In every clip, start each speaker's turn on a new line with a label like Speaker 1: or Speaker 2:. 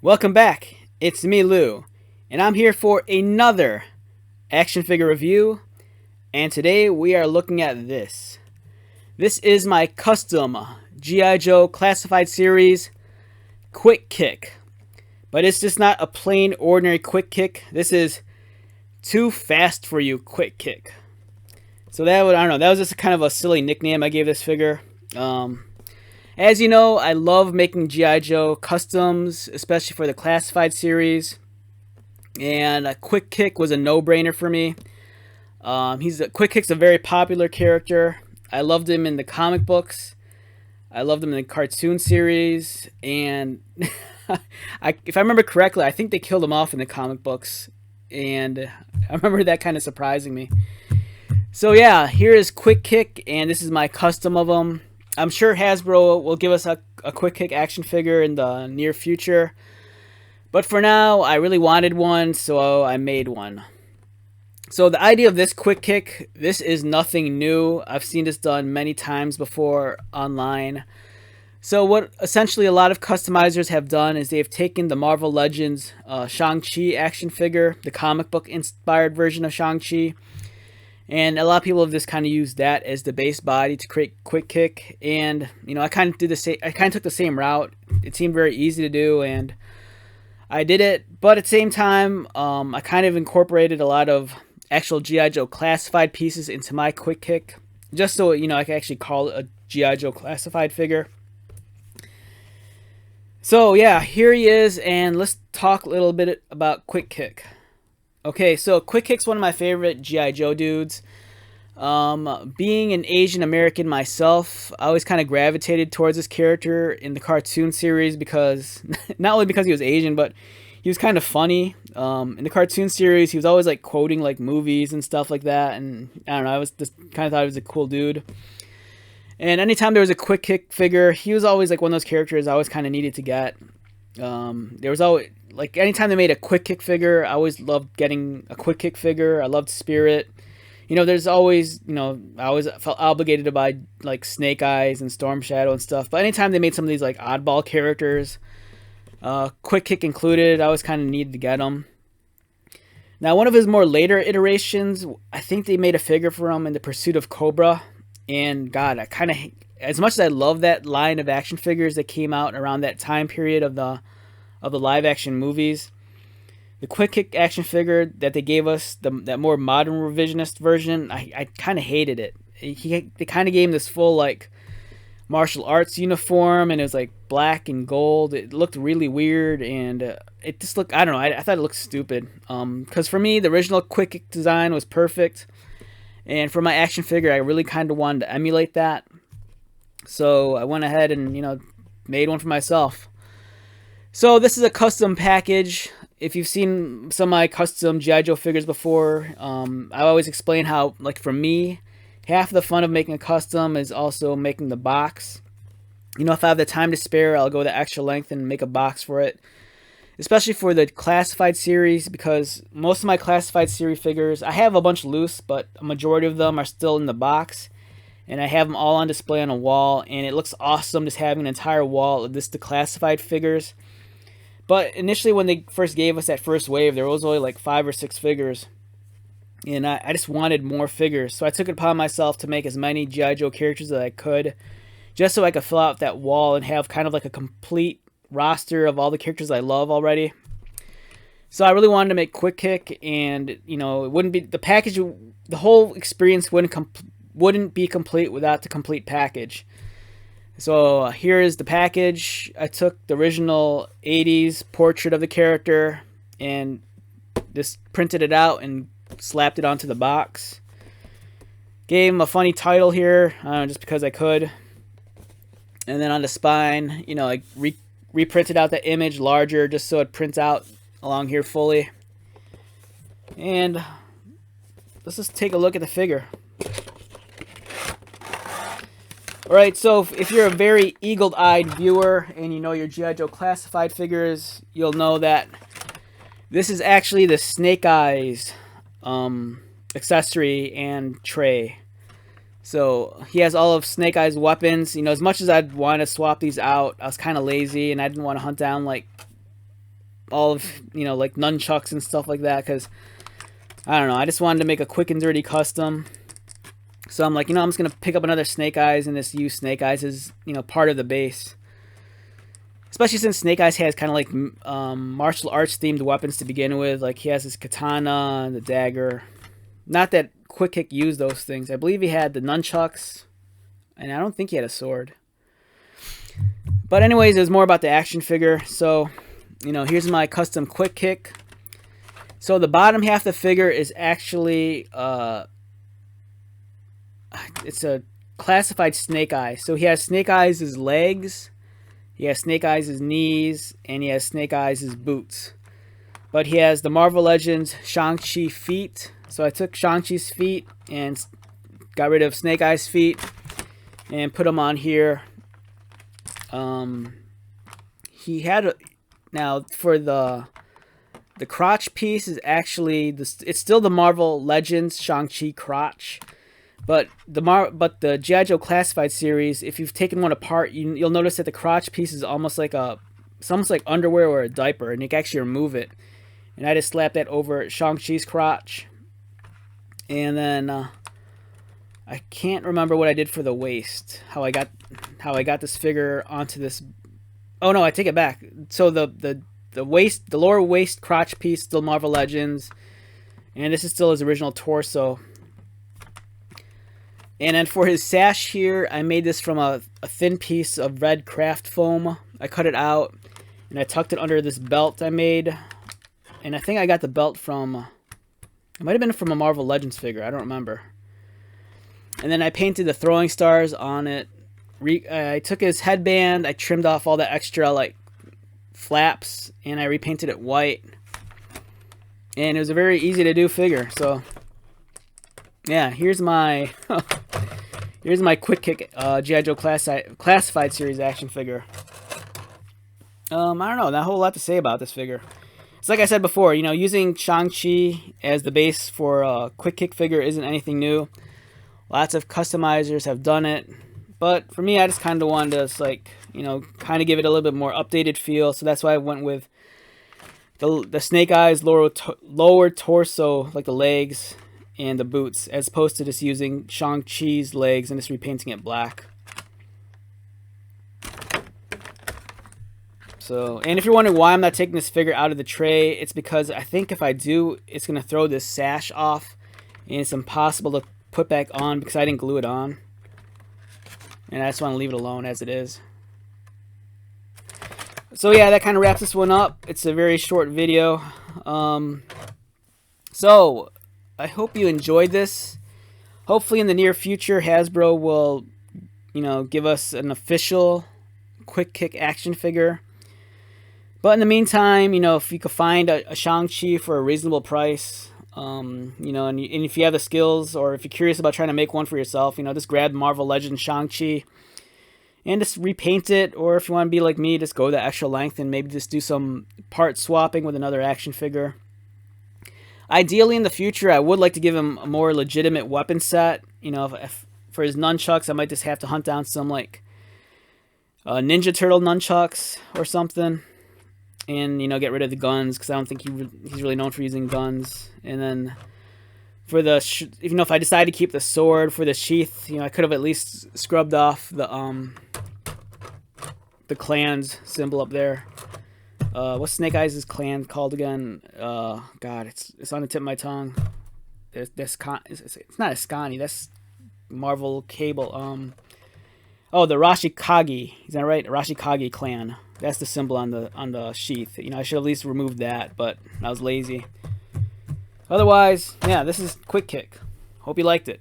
Speaker 1: Welcome back. It's me, Lou, and I'm here for another action figure review. And today we are looking at this. This is my custom G.I. Joe Classified Series Quick Kick. But it's just not a plain, ordinary Quick Kick. This is Too Fast for You Quick Kick. So I don't know, that was just kind of a silly nickname I gave this figure. As you know, I love making G.I. Joe customs, especially for the Classified series. And a Quick Kick was a no-brainer for me. Quick Kick's a very popular character. I loved him in the comic books. I loved him in the cartoon series. And if I remember correctly, I think they killed him off in the comic books. And I remember that kind of surprising me. So yeah, here is Quick Kick, and this is my custom of him. I'm sure Hasbro will give us a Quick Kick action figure in the near future. But for now, I really wanted one, so I made one. So the idea of this Quick Kick, this is nothing new. I've seen this done many times before online. So what essentially a lot of customizers have done is they've taken the Marvel Legends Shang-Chi action figure, the comic book inspired version of Shang-Chi. And a lot of people have just kind of used that as the base body to create Quick Kick. And, you know, I kind of took the same route. It seemed very easy to do, and I did it. But at the same time, I kind of incorporated a lot of actual G.I. Joe classified pieces into my Quick Kick, just so, you know, I can actually call it a G.I. Joe classified figure. So, yeah, here he is, and let's talk a little bit about Quick Kick. Okay, so Quick Kick's one of my favorite G.I. Joe dudes. Being an Asian American myself, I always kind of gravitated towards this character in the cartoon series because, not only because he was Asian, but he was kind of funny. In the cartoon series, he was always like quoting like movies and stuff like that, and I don't know, I was just kind of thought he was a cool dude. And anytime there was a Quick Kick figure, he was always like one of those characters I always kind of needed to get. There was always, like, anytime they made a Quick Kick figure, I always loved getting a Quick Kick figure. I loved Spirit. You know, there's always, you know, I always felt obligated to buy, like, Snake Eyes and Storm Shadow and stuff. But anytime they made some of these, like, oddball characters, Quick Kick included, I always kind of needed to get them. Now, one of his more later iterations, I think they made a figure for him in The Pursuit of Cobra. And, God, I kind of, as much as I love that line of action figures that came out around that time period of the live action movies, the Quick Kick action figure that they gave us, that more modern revisionist version, I kind of hated it. They kind of gave him this full like martial arts uniform, and it was like black and gold. It looked really weird, and it just looked, I don't know, I thought it looked stupid. Because for me, the original Quick Kick design was perfect, and for my action figure, I really kind of wanted to emulate that. So I went ahead and, you know, made one for myself. So this is a custom package. If you've seen some of my custom G.I. Joe figures before, I always explain how, like, for me, half of the fun of making a custom is also making the box. You know, if I have the time to spare, I'll go the extra length and make a box for it. Especially for the Classified series, because most of my Classified series figures, I have a bunch loose, but a majority of them are still in the box. And I have them all on display on a wall, and it looks awesome just having an entire wall of this declassified figures. But initially, when they first gave us that first wave, there was only like 5 or 6 figures. And I just wanted more figures. So I took it upon myself to make as many G.I. Joe characters as I could, just so I could fill out that wall and have kind of like a complete roster of all the characters I love already. So I really wanted to make Quick Kick, and, you know, it wouldn't be, the package, the whole experience wouldn't be complete without the complete package. So here is the package. I took the original 80s portrait of the character and just printed it out and slapped it onto the box. Gave him a funny title here, just because I could. And then on the spine, you know, I reprinted out the image larger just so it prints out along here fully. And let's just take a look at the figure. Alright, so if you're a very eagle-eyed viewer and you know your G.I. Joe classified figures, you'll know that this is actually the Snake Eyes accessory and tray. So he has all of Snake Eyes' weapons. You know, as much as I'd want to swap these out, I was kind of lazy and I didn't want to hunt down like all of, you know, like nunchucks and stuff like that, because I don't know, I just wanted to make a quick and dirty custom. So I'm like, you know, I'm just going to pick up another Snake Eyes and just use Snake Eyes as, you know, part of the base. Especially since Snake Eyes has kind of like martial arts themed weapons to begin with. Like he has his katana and the dagger. Not that Quick Kick used those things. I believe he had the nunchucks, and I don't think he had a sword. But anyways, it was more about the action figure. So, you know, here's my custom Quick Kick. So the bottom half of the figure is actually it's a classified Snake Eyes. So he has Snake Eyes' legs, he has Snake Eyes' knees, and he has Snake Eyes' boots. But he has the Marvel Legends Shang-Chi feet. So I took Shang-Chi's feet and got rid of Snake Eyes' feet and put them on here. He had now for the crotch piece is actually it's still the Marvel Legends Shang-Chi crotch. But the G.I. Joe Classified series, if you've taken one apart, you'll notice that the crotch piece is almost like it's almost like underwear or a diaper, and you can actually remove it. And I just slapped that over Shang-Chi's crotch. And then I can't remember what I did for the waist. How I got this figure onto this. Oh no, I take it back. So the waist, the lower waist crotch piece, still Marvel Legends, and this is still his original torso. And then for his sash here, I made this from a thin piece of red craft foam. I cut it out, and I tucked it under this belt I made. And I think I got the belt from, it might have been from a Marvel Legends figure, I don't remember. And then I painted the throwing stars on it. I took his headband, I trimmed off all the extra, like, flaps, and I repainted it white. And it was a very easy to do figure, so yeah, here's my here's my Quick Kick G.I. Joe Classified series action figure. I don't know, not a whole lot to say about this figure. It's like I said before, you know, using Shang-Chi as the base for a Quick Kick figure isn't anything new. Lots of customizers have done it, but for me, I just kind of wanted to just, like, you know, kind of give it a little bit more updated feel. So that's why I went with the Snake Eyes lower torso, like the legs and the boots, as opposed to just using Shang-Chi's legs and just repainting it black. So, and if you're wondering why I'm not taking this figure out of the tray, it's because I think if I do, it's going to throw this sash off, and it's impossible to put back on because I didn't glue it on. And I just want to leave it alone as it is. So yeah, that kind of wraps this one up. It's a very short video. So I hope you enjoyed this. Hopefully in the near future, Hasbro will, you know, give us an official Quick Kick action figure. But in the meantime, you know, if you could find a Shang-Chi for a reasonable price, you know, and if you have the skills, or if you're curious about trying to make one for yourself, you know, just grab Marvel Legends Shang-Chi and just repaint it. Or if you want to be like me, just go the extra length and maybe just do some part swapping with another action figure. Ideally, in the future, I would like to give him a more legitimate weapon set. You know, if for his nunchucks, I might just have to hunt down some, like, Ninja Turtle nunchucks or something. And, you know, get rid of the guns, because I don't think he's really known for using guns. And then for the, you know, if I decide to keep the sword for the sheath, you know, I could have at least scrubbed off the clan's symbol up there. What's Snake Eyes' clan called again? God, it's on the tip of my tongue. It's not Ascani. That's Marvel Cable. Oh, the Rashikage. Is that right? Rashikage clan. That's the symbol on the sheath. You know, I should at least remove that, but I was lazy. Otherwise, yeah, this is Quick Kick. Hope you liked it.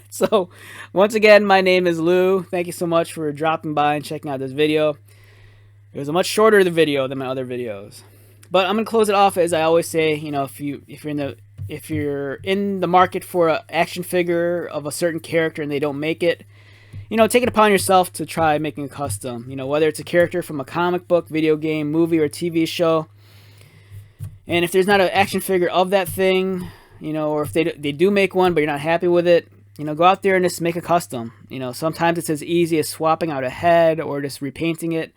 Speaker 1: So, once again, my name is Lou. Thank you so much for dropping by and checking out this video. It was a much shorter video than my other videos, but I'm gonna close it off as I always say. You know, if you're in the market for an action figure of a certain character and they don't make it, you know, take it upon yourself to try making a custom. You know, whether it's a character from a comic book, video game, movie, or TV show. And if there's not an action figure of that thing, you know, or if they do make one but you're not happy with it, you know, go out there and just make a custom. You know, sometimes it's as easy as swapping out a head or just repainting it.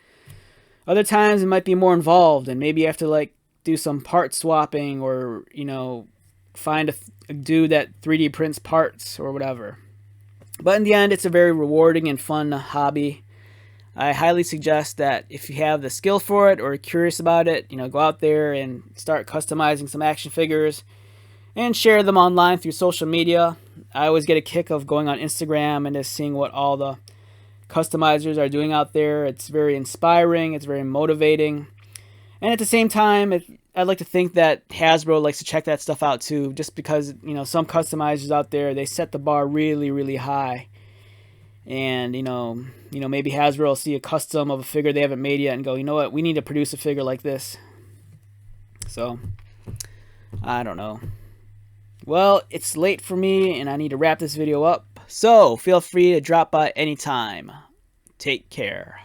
Speaker 1: Other times it might be more involved, and maybe you have to like do some part swapping, or find a dude that 3D prints parts or whatever. But in the end, it's a very rewarding and fun hobby. I highly suggest that if you have the skill for it or are curious about it, go out there and start customizing some action figures and share them online through social media. I always get a kick of going on Instagram and just seeing what all the customizers are doing out there. It's very inspiring, it's very motivating. And at the same time, I'd like to think that Hasbro likes to check that stuff out too, just because, some customizers out there, they set the bar really, really high. And, maybe Hasbro will see a custom of a figure they haven't made yet and go, you know what, we need to produce a figure like this. So, I don't know. Well, it's late for me and I need to wrap this video up. So, feel free to drop by anytime. Take care.